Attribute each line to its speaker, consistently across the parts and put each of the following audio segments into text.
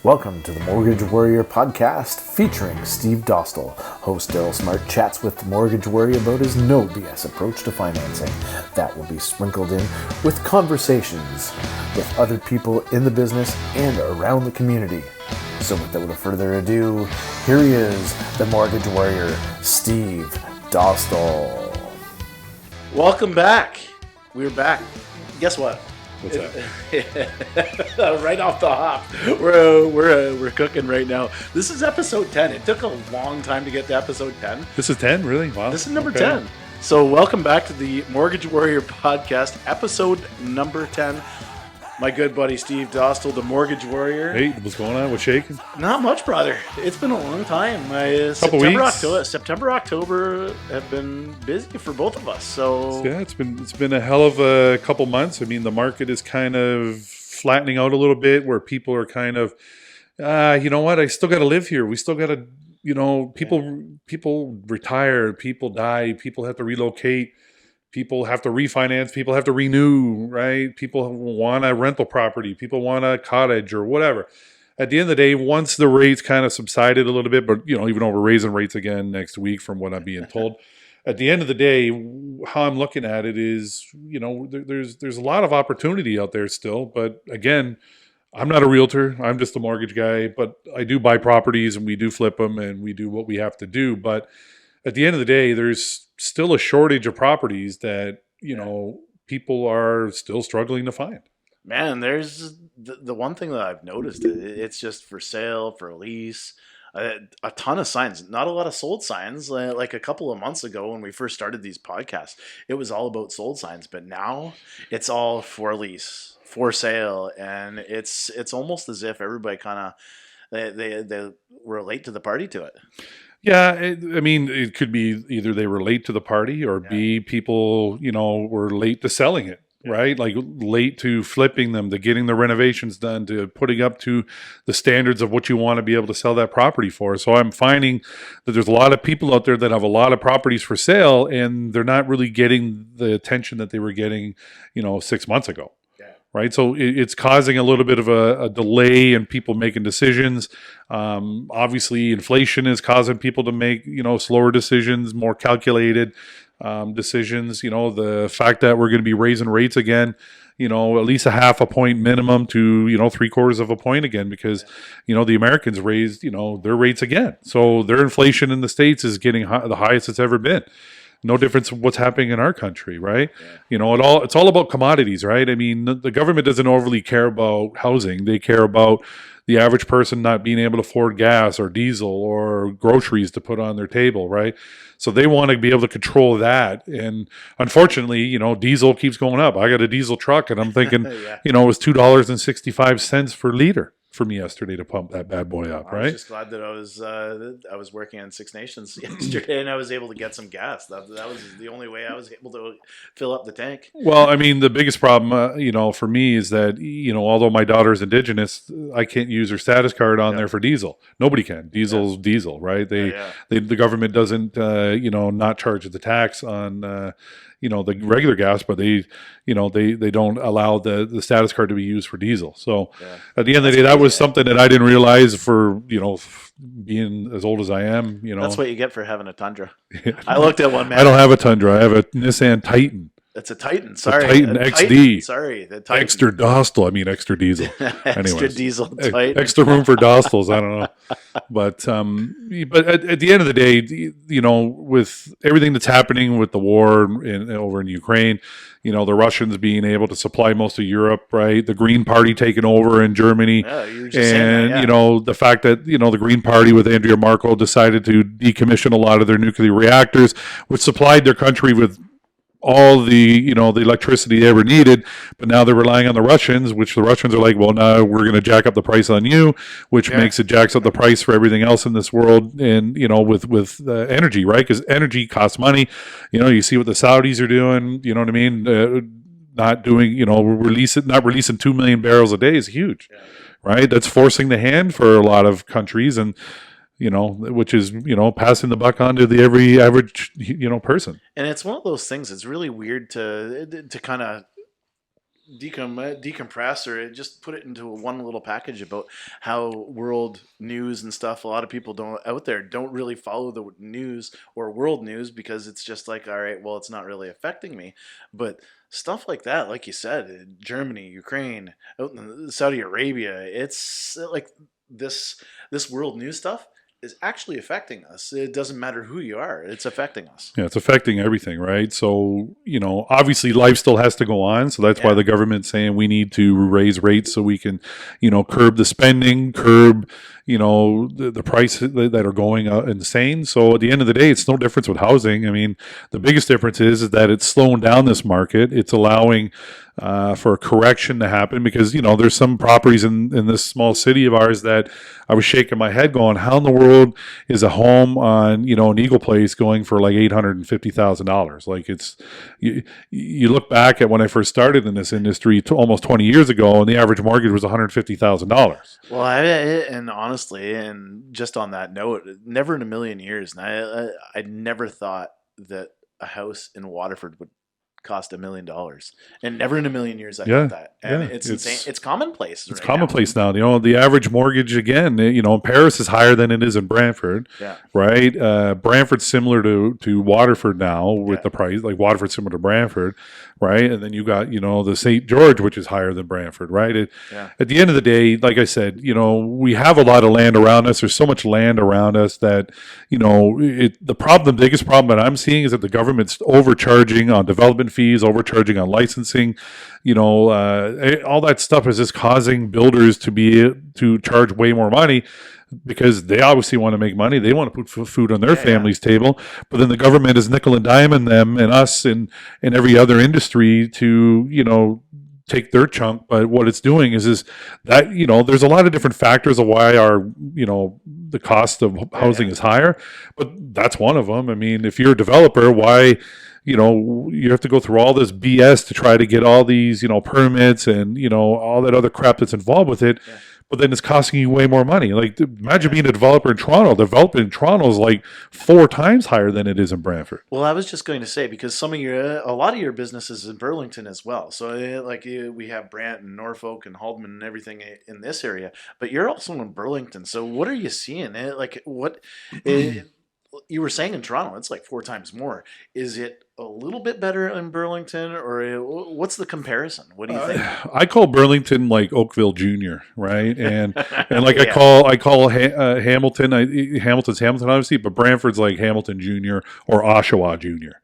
Speaker 1: Welcome to the Mortgage Warrior podcast featuring Steve Dostal. Host Darryl Smart chats with the Mortgage Warrior about his no BS approach to financing. That will be sprinkled in with conversations with other people in the business and around the community. So without further ado, here he is, the Mortgage Warrior, Steve Dostal.
Speaker 2: Welcome back. We're back. Guess what?
Speaker 3: What's that?
Speaker 2: Right off the hop, we're cooking right now. This is episode 10. It took a long time to get to episode 10.
Speaker 3: This is 10, really? Wow.
Speaker 2: This is number 10. So welcome back to the Mortgage Warrior podcast, episode number 10. My good buddy Steve Dostal, the Mortgage Warrior.
Speaker 3: Hey, what's going on? What's shaking?
Speaker 2: Not much, brother. It's been a long time. September, October have been busy for both of us. So
Speaker 3: yeah, it's been a hell of a couple months. I mean, the market is kind of flattening out a little bit, where people are kind of, you know what? I still got to live here. We still got to, people retire, people die, people have to relocate. People have to refinance. People have to renew, right? People want a rental property. People want a cottage or whatever. At the end of the day, once the rates kind of subsided a little bit, but even though we're raising rates again next week from what I'm being told, at the end of the day, how I'm looking at it is, there's a lot of opportunity out there still. But again, I'm not a realtor. I'm just a mortgage guy, but I do buy properties and we do flip them and we do what we have to do. But at the end of the day, there's still a shortage of properties that, people are still struggling to find.
Speaker 2: Man, there's the one thing that I've noticed, it's just for sale, for lease, a ton of signs, not a lot of sold signs. Like a couple of months ago when we first started these podcasts, it was all about sold signs, but now it's all for lease, for sale. And it's almost as if everybody kind of, they relate to the party to it.
Speaker 3: Yeah, it could be either they relate to the party or B, people, were late to selling it, right? Like late to flipping them, to getting the renovations done, to putting up to the standards of what you want to be able to sell that property for. So I'm finding that there's a lot of people out there that have a lot of properties for sale and they're not really getting the attention that they were getting, 6 months ago. Right. So it's causing a little bit of a delay in people making decisions. Obviously, inflation is causing people to make, slower decisions, more calculated decisions. The fact that we're going to be raising rates again, at least a half a point minimum to, 3/4 of a point again, because, the Americans raised, their rates again. So their inflation in the States is getting the highest it's ever been. No difference from what's happening in our country, right? Yeah. It's all about commodities, right? I mean, the government doesn't overly care about housing. They care about the average person not being able to afford gas or diesel or groceries to put on their table, right? So they want to be able to control that. And unfortunately, diesel keeps going up. I got a diesel truck and I'm thinking, it was $2.65 per liter for me yesterday to pump that bad boy up, right?
Speaker 2: I was just glad that I was working on Six Nations yesterday and I was able to get some gas. That was the only way I was able to fill up the tank.
Speaker 3: Well, I mean, the biggest problem, for me is that, although my daughter's Indigenous, I can't use her status card on there for diesel. Nobody can. Diesel's diesel, right? The government doesn't, not charge the tax on, the regular gas, but they don't allow the status card to be used for diesel. So at the end of the day, that was something that I didn't realize for, being as old as I am,
Speaker 2: That's what you get for having a Tundra. I looked at one, man.
Speaker 3: I don't have a Tundra. I have a Nissan Titan.
Speaker 2: It's a Titan. Sorry.
Speaker 3: Titan XD.
Speaker 2: Titan. Sorry. The Titan.
Speaker 3: Extra Dostal. I mean, extra diesel.
Speaker 2: Extra diesel Titan.
Speaker 3: Extra room for Dostals. I don't know. But at the end of the day, with everything that's happening with the war over in Ukraine, the Russians being able to supply most of Europe, right? The Green Party taking over in Germany.
Speaker 2: Yeah, you were just saying that,
Speaker 3: the fact that, the Green Party with Andrea Merkel decided to decommission a lot of their nuclear reactors, which supplied their country with all the electricity they ever needed, but now they're relying on the Russians, which the Russians are like, well, now we're going to jack up the price on you, which makes it jacks up the price for everything else in this world. And with energy, right? Because energy costs money. You see what the Saudis are doing. You know what I mean? Not doing, not releasing 2 million barrels a day is huge, right? That's forcing the hand for a lot of countries, and which is, passing the buck on to the every average, person.
Speaker 2: And it's one of those things. It's really weird to kind of decompress or just put it into one little package about how world news and stuff. A lot of people don't really follow the news or world news because it's just like, all right, well, it's not really affecting me. But stuff like that, like you said, Germany, Ukraine, out in Saudi Arabia, it's like this world news stuff is actually affecting us. It doesn't matter who you are. It's affecting us.
Speaker 3: Yeah, it's affecting everything, right? So, obviously life still has to go on. So that's why the government's saying we need to raise rates so we can, curb the spending, curb, the prices that are going insane. So at the end of the day, it's no difference with housing. I mean, the biggest difference is that it's slowing down this market. It's allowing for a correction to happen because, there's some properties in this small city of ours that I was shaking my head going, how in the world is a home on, an Eagle Place going for like $850,000? Like you look back at when I first started in this industry almost 20 years ago and the average mortgage was $150,000.
Speaker 2: Well, and honestly, and just on that note, never in a million years, and I never thought that a house in Waterford would cost $1 million, and never in a million years I thought that. And it's insane. It's commonplace.
Speaker 3: It's commonplace now. The average mortgage again, in Paris is higher than it is in Brantford.
Speaker 2: Yeah.
Speaker 3: Right. Brantford's similar to Waterford now with the price. Like Waterford's similar to Brantford, right? And then you got the St. George, which is higher than Brantford, right? At the end of the day, like I said, we have a lot of land around us. There's so much land around us that the biggest problem that I'm seeing is that the government's overcharging on development fees, overcharging on licensing, all that stuff is just causing builders to charge way more money because they obviously want to make money. They want to put food on their family's table, but then the government is nickel and diming them and us and every other industry to, take their chunk. But what it's doing is that, there's a lot of different factors of why our, the cost of housing is higher, but that's one of them. I mean, if you're a developer, why, you have to go through all this BS to try to get all these, permits and, all that other crap that's involved with it. Yeah. But then it's costing you way more money. Like, imagine being a developer in Toronto. Developing in Toronto is like 4 times higher than it is in Brantford.
Speaker 2: Well, I was just going to say, because a lot of your businesses in Burlington as well. So we have Brant and Norfolk and Haldeman and everything in this area, but you're also in Burlington. So what are you seeing? You were saying in Toronto, it's like 4 times more. Is it a little bit better in Burlington, or what's the comparison? What do you think?
Speaker 3: I call Burlington like Oakville Junior, right? And like I call Hamilton. Hamilton's Hamilton, obviously, but Brantford's like Hamilton Junior or Oshawa Junior,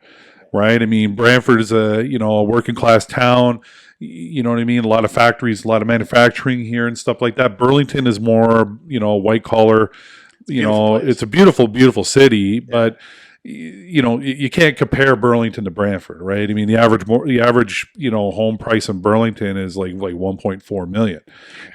Speaker 3: right? I mean, Brantford is a working class town. You know what I mean? A lot of factories, a lot of manufacturing here and stuff like that. Burlington is more white collar. It's a beautiful, beautiful city, but you can't compare Burlington to Brantford, right? I mean, the average home price in Burlington is like 1.4 million.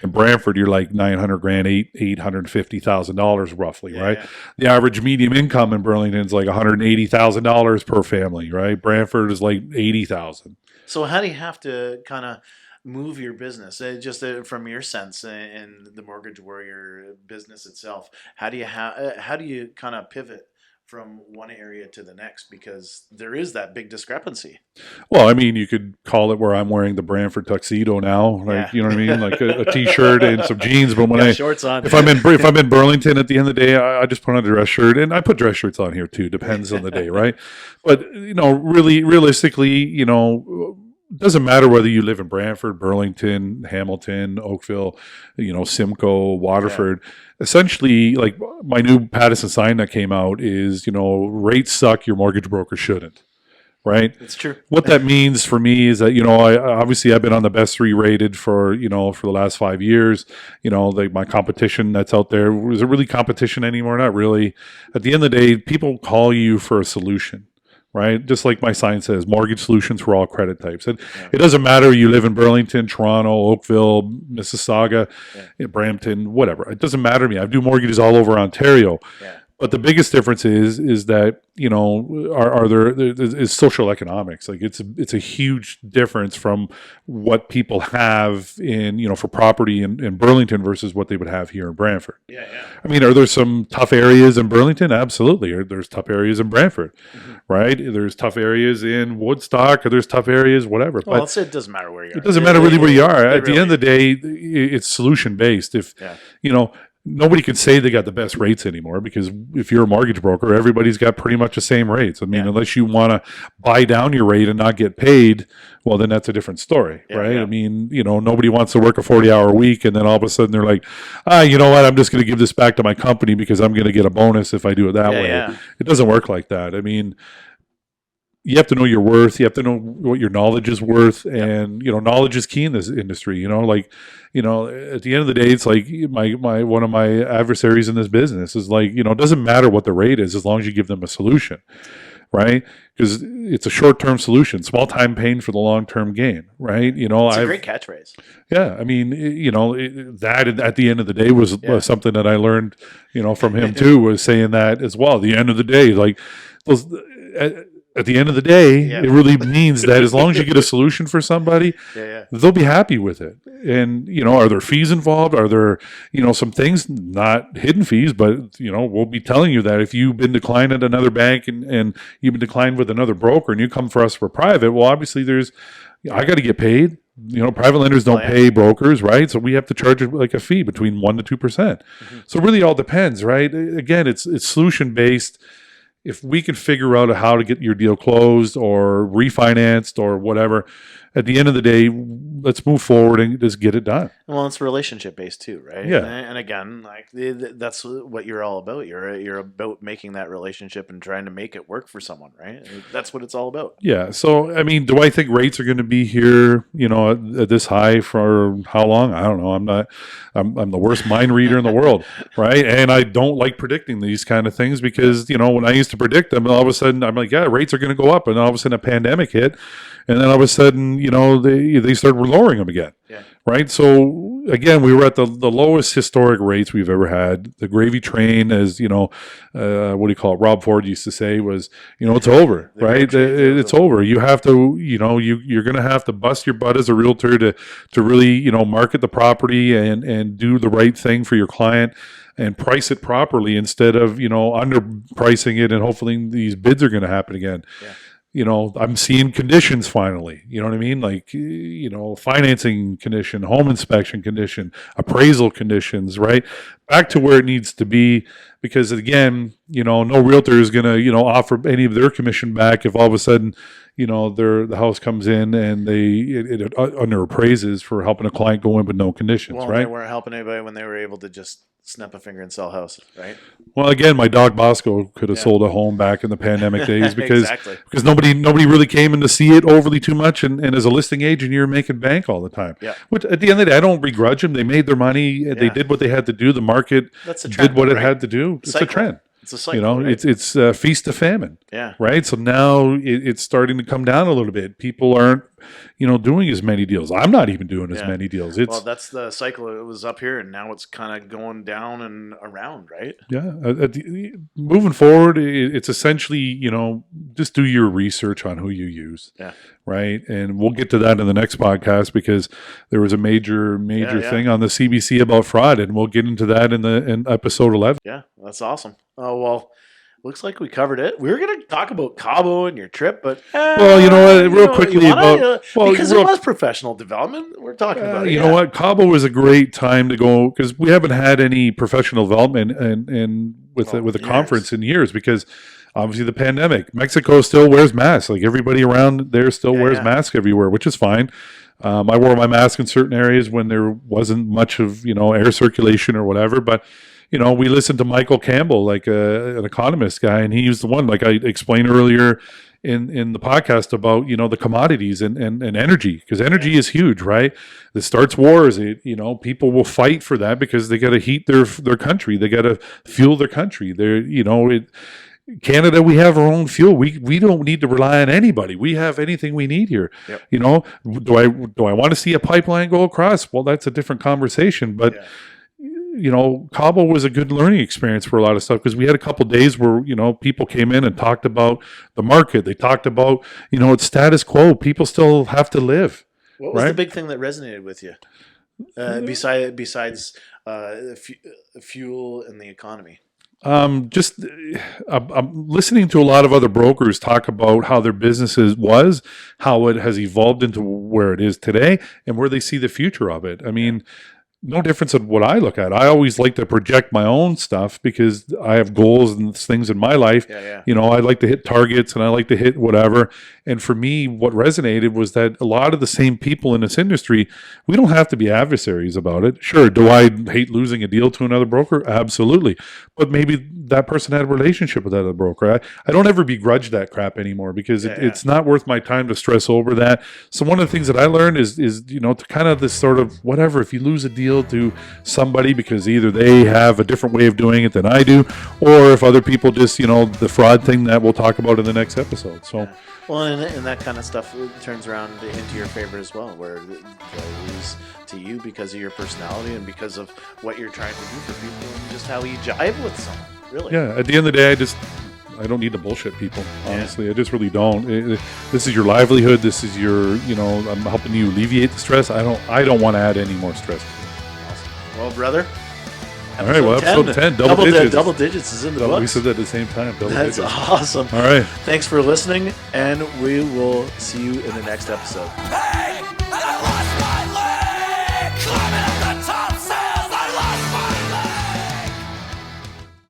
Speaker 3: In Brantford, you're like $900,000, $850,000 roughly, right? The average medium income in Burlington is like $180,000 per family, right? Brantford is like $80,000.
Speaker 2: So how do you have to kind of move your business, just from your sense in the Mortgage Warrior business itself? How do you kind of pivot from one area to the next, because there is that big discrepancy?
Speaker 3: Well, I mean, you could call it where I'm wearing the Brantford tuxedo now, like, you know what I mean, like a t-shirt and some jeans. But when
Speaker 2: shorts on,
Speaker 3: if I'm in Burlington, at the end of the day, I just put on a dress shirt, and I put dress shirts on here too. Depends on the day, right? But really, realistically, it doesn't matter whether you live in Brantford, Burlington, Hamilton, Oakville, Simcoe, Waterford. Essentially, like my new Pattison sign that came out is, rates suck, your mortgage broker shouldn't. Right?
Speaker 2: It's true.
Speaker 3: What that means for me is that, I've been on the best 3 rated for the last 5 years. My competition that's out there, is it really competition anymore? Not really. At the end of the day, people call you for a solution. Right? Just like my sign says, mortgage solutions for all credit types. It doesn't matter you live in Burlington, Toronto, Oakville, Mississauga, Brampton, whatever. It doesn't matter to me. I do mortgages all over Ontario. Yeah. But the biggest difference is that, you know, there is social economics. Like it's a huge difference from what people have in, you know, for property in Burlington versus what they would have here in Brantford.
Speaker 2: Yeah.
Speaker 3: I mean, are there some tough areas in Burlington? Absolutely. There's tough areas in Brantford, right? There's tough areas in Woodstock, or there's tough areas, whatever.
Speaker 2: Well,
Speaker 3: but
Speaker 2: it doesn't matter where you are.
Speaker 3: It doesn't matter really where you are. At the end of the day, it's solution based. If, you know, nobody can say they got the best rates anymore, because if you're a mortgage broker, everybody's got pretty much the same rates. I mean, unless you want to buy down your rate and not get paid, well, then that's a different story, right? I mean, you know, nobody wants to work a 40-hour week and then all of a sudden they're like, you know what, I'm just going to give this back to my company because I'm going to get a bonus if I do it that way. It doesn't work like that. I mean, you have to know your worth. You have to know what your knowledge is worth, and you know, knowledge is key in this industry. You know, like, you know, at the end of the day, it's like my one of my adversaries in this business is like, you know, it doesn't matter what the rate is as long as you give them a solution, right? Because it's a short-term solution, small time pain for the long-term gain, right? You know,
Speaker 2: it's a great catchphrase.
Speaker 3: Yeah, I mean, you know, that at the end of the day was something that I learned, you know, from him too, was saying that as well. At the end of the day, like those. At the end of the day, it really means that as long as you get a solution for somebody, they'll be happy with it. And, you know, are there fees involved? Are there, you know, some things, not hidden fees, but, you know, we'll be telling you that if you've been declined at another bank and you've been declined with another broker and you come for us for private, well, obviously I got to get paid. You know, private lenders don't pay brokers, right? So we have to charge like a fee between 1% to 2%. So it really all depends, right? Again, it's solution based. If we can figure out how to get your deal closed or refinanced or whatever, at the end of the day, let's move forward and just get it done.
Speaker 2: Well, it's relationship based too, right?
Speaker 3: Yeah.
Speaker 2: And again, like that's what you're all about. You're about making that relationship and trying to make it work for someone, right? That's what it's all about.
Speaker 3: Yeah. So, I mean, do I think rates are going to be here, you know, at this high for how long? I don't know. I'm the worst mind reader in the world, right? And I don't like predicting these kind of things because, you know, when I used to predict them, all of a sudden I'm like, yeah, rates are going to go up, and all of a sudden a pandemic hit. And then all of a sudden, you know, they started lowering them again, right? So again, we were at the lowest historic rates we've ever had. The gravy train, as you know, what do you call it? Rob Ford used to say was, you know, it's over, right? It's over. You have to, you know, you're going to have to bust your butt as a realtor to really, you know, market the property and do the right thing for your client and price it properly instead of, you know, underpricing it and hopefully these bids are going to happen again. You know, I'm seeing conditions finally, you know what I mean? Like, you know, financing condition, home inspection condition, appraisal conditions, right? Back to where it needs to be, because again, you know, no realtor is going to, you know, offer any of their commission back if all of a sudden, you know, the house comes in and it under appraises for helping a client go in with no conditions, right?
Speaker 2: They weren't helping anybody when they were able to just snap a finger and sell a house, right?
Speaker 3: Well, again, my dog Bosco could have sold a home back in the pandemic days because nobody really came in to see it overly too much, and as a listing agent, you're making bank all the time. Which at the end of the day, I don't begrudge them. They made their money. They did what they had to do. The market did what it had to do. It's a trend.
Speaker 2: It's a cycle,
Speaker 3: you know,
Speaker 2: right?
Speaker 3: it's feast to famine. Right. So now it's starting to come down a little bit. People aren't, you know, doing as many deals. I'm not even doing as many deals.
Speaker 2: Well, that's the cycle. It was up here and now it's kind of going down and around, right?
Speaker 3: Yeah. Moving forward, it's essentially, you know, just do your research on who you use. Right. And we'll get to that in the next podcast because there was a major thing on the CBC about fraud, and we'll get into that in episode 11.
Speaker 2: Yeah, that's awesome. Oh, well, looks like we covered it. We were going to talk about Cabo and your trip, but
Speaker 3: well, you know what? Real quickly
Speaker 2: because it was professional development. We're talking about it.
Speaker 3: You know what? Cabo was a great time to go because we haven't had any professional development and with a conference in years because obviously the pandemic. Mexico still wears masks. Like everybody around there still wears masks everywhere, which is fine. I wore my mask in certain areas when there wasn't much of, you know, air circulation or whatever, but you know, we listened to Michael Campbell, like an economist guy, and he was the one, like I explained earlier in the podcast about, you know, the commodities and energy, because energy is huge, right? It starts wars. You know, people will fight for that because they got to heat their country. They got to fuel their country. They're, you know, Canada, we have our own fuel. We don't need to rely on anybody. We have anything we need here. You know, do I want to see a pipeline go across? Well, that's a different conversation, but Cabo was a good learning experience for a lot of stuff because we had a couple days where, people came in and talked about the market. They talked about, it's status quo. People still have to live.
Speaker 2: What was the big thing that resonated with you besides fuel and the economy?
Speaker 3: I'm listening to a lot of other brokers talk about how their businesses was, how it has evolved into where it is today, and where they see the future of it. I mean, no difference in what I look at. I always like to project my own stuff because I have goals and things in my life. I like to hit targets and I like to hit whatever. And for me, what resonated was that a lot of the same people in this industry, we don't have to be adversaries about it. Sure, do I hate losing a deal to another broker? Absolutely. But maybe that person had a relationship with that other broker. I don't ever begrudge that crap anymore because it's not worth my time to stress over that. So one of the things that I learned is to kind of this sort of whatever, if you lose a deal to somebody because either they have a different way of doing it than I do, or if other people just, the fraud thing that we'll talk about in the next episode. So,
Speaker 2: well, and that kind of stuff turns around into your favor as well, where they'll lose to you because of your personality and because of what you're trying to do for people and just how you jive with someone, really.
Speaker 3: Yeah, at the end of the day, I don't need to bullshit people, honestly. I just really don't. This is your livelihood. This is your, I'm helping you alleviate the stress. I don't want to add any more stress.
Speaker 2: Well, brother.
Speaker 3: All right, well, episode 10, double digits.
Speaker 2: Double digits is in the books.
Speaker 3: We said that at the same time.
Speaker 2: That's awesome.
Speaker 3: All right.
Speaker 2: Thanks for listening, and we will see you in the next episode. Hey!